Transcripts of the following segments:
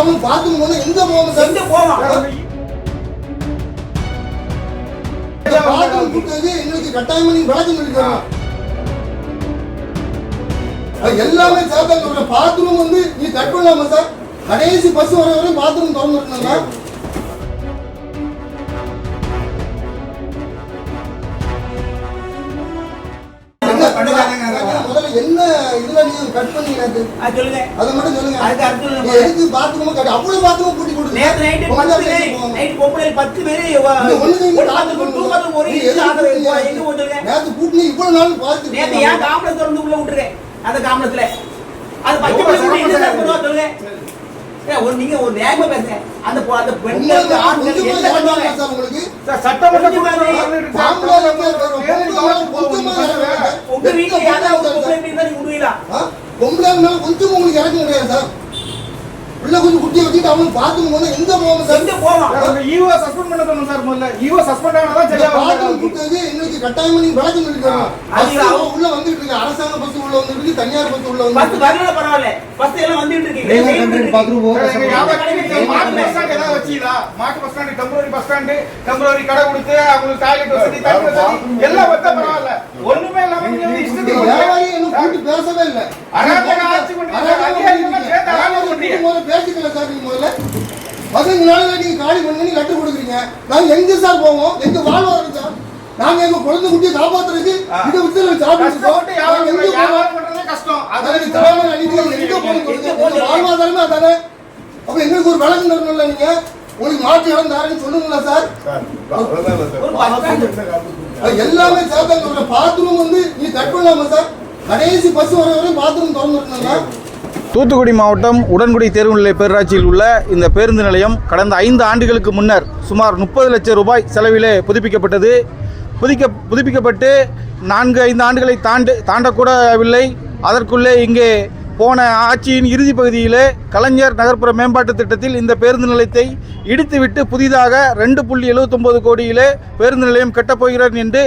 அவன் பாத்ரூம் போனா எங்க போவாங்க சார்? எங்க போவான்? பாத்ரூம் கூட்டது எங்களுக்கு கட்டாயமா நீங்க விளக்கம் சொல்லிருக்காங்க. எல்லாமே சாப்பிட்டாங்க. பாத்ரூம் வந்து நீ கட் பண்ணலாமா சார்? கடைசி பஸ் வர வரையும் பாத்ரூம் திறந்து இருக்கணுங்களா? முதல்ல என்ன இதுல நீங்க கட் பண்ணீங்க சொல்லுங்க. அத மட்டும் சொல்லுங்க. அதுக்கு அர்த்தம் இல்ல. எதுக்கு பாத்ரூம் கட் அவ்வளவு பாத்ரூம் கூட்டி கொடுங்க. நேத்து நைட் 10 பேர் பாத்ரூம் தூக்கத்துல ஒரு எங்க போடுங்க. நேத்து கூட்டி இவ்வளவு நாள் பாத்து நேத்து ஏன் காம்பள திறந்து உள்ள விட்டுறேன். அந்த காம்பளத்துல அது 10 பேர் கூட்டி என்ன சார் பண்ணுவா சொல்லுங்க. ஒரு நீங்க ஒரு நியாயமா பேசுங்க. அந்த பெண்களுக்கு ஆண்களுக்கு என்ன பண்ணுவாங்க சார்? உங்களுக்கு சட்டமன்ற உங்க வீட்டுல யாராவது விடுவீங்களா? பொம்பளை கொஞ்சம் உங்களுக்கு இறக்க முடியாது சார். உள்ள கொஞ்சம் குட்டியை வச்சுட்டு அவனுக்கு பாத்ரூம் போனா எங்க போவாங்க சார்? எங்க போவான்? ஈவோ சஸ்பெண்ட் பண்ண சொன்னோம் சார். முதல்ல ஈவோ சஸ்பெண்ட் ஆனதா சரியா பாத்ரூம் கூட்டது எங்களுக்கு கட்டாயமா நீங்க விளக்கம் சொல்லிருக்காங்க. உள்ள வந்துட்டு இருக்கு. அரசாங்க பஸ் உள்ள வந்துட்டு தனியார் பஸ் உள்ள வந்து பஸ் வரல பரவாயில்ல. பஸ் எல்லாம் வந்துட்டு இருக்கு. பாத்ரூம் மாட்டு பஸ் ஸ்டாண்ட் ஏதாவது வச்சீங்களா? மாட்டு பஸ் ஸ்டாண்ட் டெம்பரரி கடை கொடுத்து அவங்களுக்கு டாய்லெட் வசதி தண்ணி வசதி எல்லாம் வச்சா பரவாயில்ல. ஒண்ணுமே இல்லாம நீங்க வந்து இஷ்டத்துக்கு வியாபாரி என்ன கூட்டி பேசவே இல்லை. அராஜக ஆட்சி பண்றீங்க. அதிகாரிகள் சேர்த்து அராஜகம் பண்றீங்க. பேசிக்கல சார். நீங்க முதல்ல 15 நாள்ல நீங்க காலி பண்ணி லெட்டர் கொடுக்குறீங்க. நாங்க எங்க சார் போவோம்? எங்க வாழ்வாங்க சார்? நாங்க எங்க குழந்தை குட்டியை காப்பாத்துறதுக்கு இதை விட்டு சாப்பிட்டு வியாபாரம் பண்றதே கஷ்டம். அதனால தலைவர் அடிக்கடி எங்க போகணும்? வாழ்வாதாரமே அதானே. அப்ப எங்களுக்கு ஒரு விளக்கம் தரணும்ல. நீங்க உங்களுக்கு மாற்று இடம் தாரேன்னு சொல்லுங்களா சார்? எல்லாமே சாப்பிட்டாங்க. பாத்ரூம் வந்து நீ கட் பண்ணலாமா சார்? கடைசி பஸ் வர வரையும் பாத்ரூம் திறந்து இருக்கணுங்களா? தூத்துக்குடி மாவட்டம் உடன்குடி தேர்வுநிலை பேரூராட்சியில் உள்ள இந்த பேருந்து நிலையம் கடந்த 5 ஆண்டுகளுக்கு முன்னர் சுமார் 30 லட்சம் ரூபாய் செலவிலே புதுப்பிக்கப்பட்டது. புதுப்பிக்கப்பட்டு 4-5 ஆண்டுகளை தாண்டக்கூடவில்லை. அதற்குள்ளே இங்கே போன ஆட்சியின் இறுதி பகுதியிலே கலைஞர் நகர்ப்புற மேம்பாட்டு திட்டத்தில் இந்த பேருந்து நிலையத்தை இடித்துவிட்டு புதிதாக 2.79 கோடியிலே பேருந்து நிலையம் கட்டப்போகிறார் என்று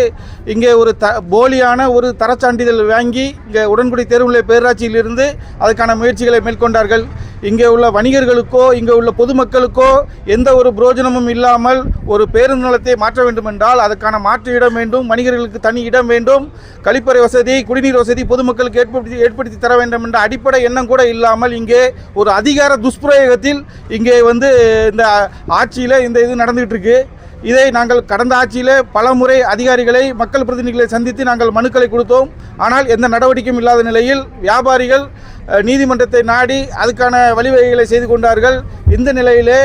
இங்கே ஒரு போலியான ஒரு தரச்சான்றிதழ் வாங்கி இங்கே உடன்குடி தேர்வுநிலை பேரூராட்சியிலிருந்து அதுக்கான முயற்சிகளை மேற்கொண்டார்கள். இங்கே உள்ள வணிகர்களுக்கோ இங்கே உள்ள பொதுமக்களுக்கோ எந்த ஒரு பிரயோஜனமும் இல்லாமல் ஒரு பேருந்து நிலையத்தை மாற்ற வேண்டும் என்றால் அதுக்கான மாற்று இடம் வேண்டும், வணிகர்களுக்கு தனி இடம் வேண்டும், கழிப்பறை வசதி, குடிநீர் வசதி பொதுமக்களுக்கு ஏற்படுத்தி தர வேண்டும் என்ற அடிப்படை எண்ணம் கூட இல்லாமல் இங்கே ஒரு அதிகார துஷ்பிரயோகத்தில் இங்கே வந்து இந்த ஆட்சியில் இந்த இது நடந்துகிட்டு இருக்கு. இதை நாங்கள் கடந்த ஆட்சியில் பல முறை அதிகாரிகளை மக்கள் பிரதிநிதிகளை சந்தித்து நாங்கள் மனுக்களை கொடுத்தோம். ஆனால் எந்த நடவடிக்கையும் இல்லாத நிலையில் வியாபாரிகள் நீதிமன்றத்தை நாடி அதுக்கான வழிவகைகளை செய்து கொண்டார்கள். இந்த நிலையிலே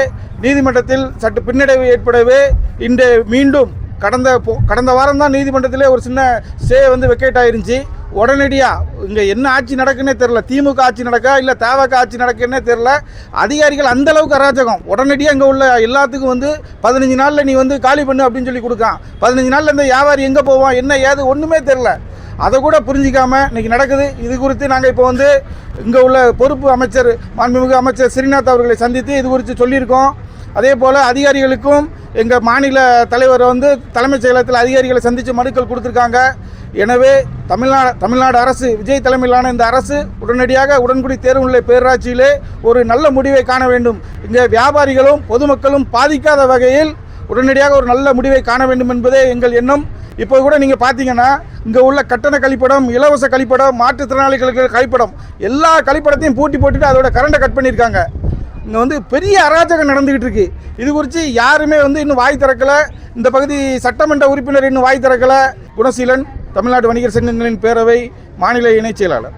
நீதிமன்றத்தில் சற்று பின்னடைவு ஏற்படவே இன்று மீண்டும் கடந்த வாரம் தான் நீதிமன்றத்திலே ஒரு சின்ன ஸ்டே வந்து வெக்கேட் ஆயிருந்துச்சு. உடனடியாக இங்கே என்ன ஆட்சி நடக்குன்னே தெரில. திமுக ஆட்சி நடக்கா இல்லை தவக ஆட்சி நடக்குன்னே தெரில. அதிகாரிகள் அந்தளவுக்கு அராஜகம். உடனடியாக இங்கே உள்ள எல்லாத்துக்கும் வந்து 15 நாளில் நீ வந்து காலி பண்ணு அப்படின்னு சொல்லி கொடுக்கான். 15 நாளில் இந்த வியாபாரி எங்கே போவான் என்ன ஏது ஒன்றுமே தெரில. அதை கூட புரிஞ்சிக்காமல் இன்றைக்கி நடக்குது. இது குறித்து நாங்கள் இப்போ வந்து இங்கே உள்ள பொறுப்பு அமைச்சர் மாண்புமிகு அமைச்சர் ஸ்ரீநாத் அவர்களை சந்தித்து இது குறித்து சொல்லியிருக்கோம். அதே போல் அதிகாரிகளுக்கும் எங்கள் மாநில தலைவர் வந்து தலைமைச் செயலகத்தில் அதிகாரிகளை சந்தித்து மனுக்கள் கொடுத்துருக்காங்க. எனவே தமிழ்நாடு அரசு விஜய் தலைமையிலான இந்த அரசு உடனடியாக உடன்குடி தேர்வுநிலை பேரூராட்சியிலே ஒரு நல்ல முடிவை காண வேண்டும். இங்கே வியாபாரிகளும் பொதுமக்களும் பாதிக்காத வகையில் உடனடியாக ஒரு நல்ல முடிவை காண வேண்டும் என்பதே எங்கள் எண்ணம். இப்போ கூட நீங்கள் பார்த்தீங்கன்னா இங்கே உள்ள கட்டண கழிப்படம், இலவச கழிப்படம், மாற்றுத்திறனாளிகளுக்கு கழிப்படம் எல்லா கழிப்படத்தையும் பூட்டி போட்டுட்டு அதோட கரண்டை கட் பண்ணியிருக்காங்க. இங்கே வந்து பெரிய அராஜகம் நடந்துக்கிட்டு இருக்கு. இது குறித்து யாருமே வந்து இன்னும் வாய் திறக்கலை. இந்த பகுதி சட்டமன்ற உறுப்பினர் இன்னும் வாய் திறக்கலை. குணசீலன், தமிழ்நாடு வணிகர் சங்கங்களின் பேரவை மாநில இணைச் செயலாளர்.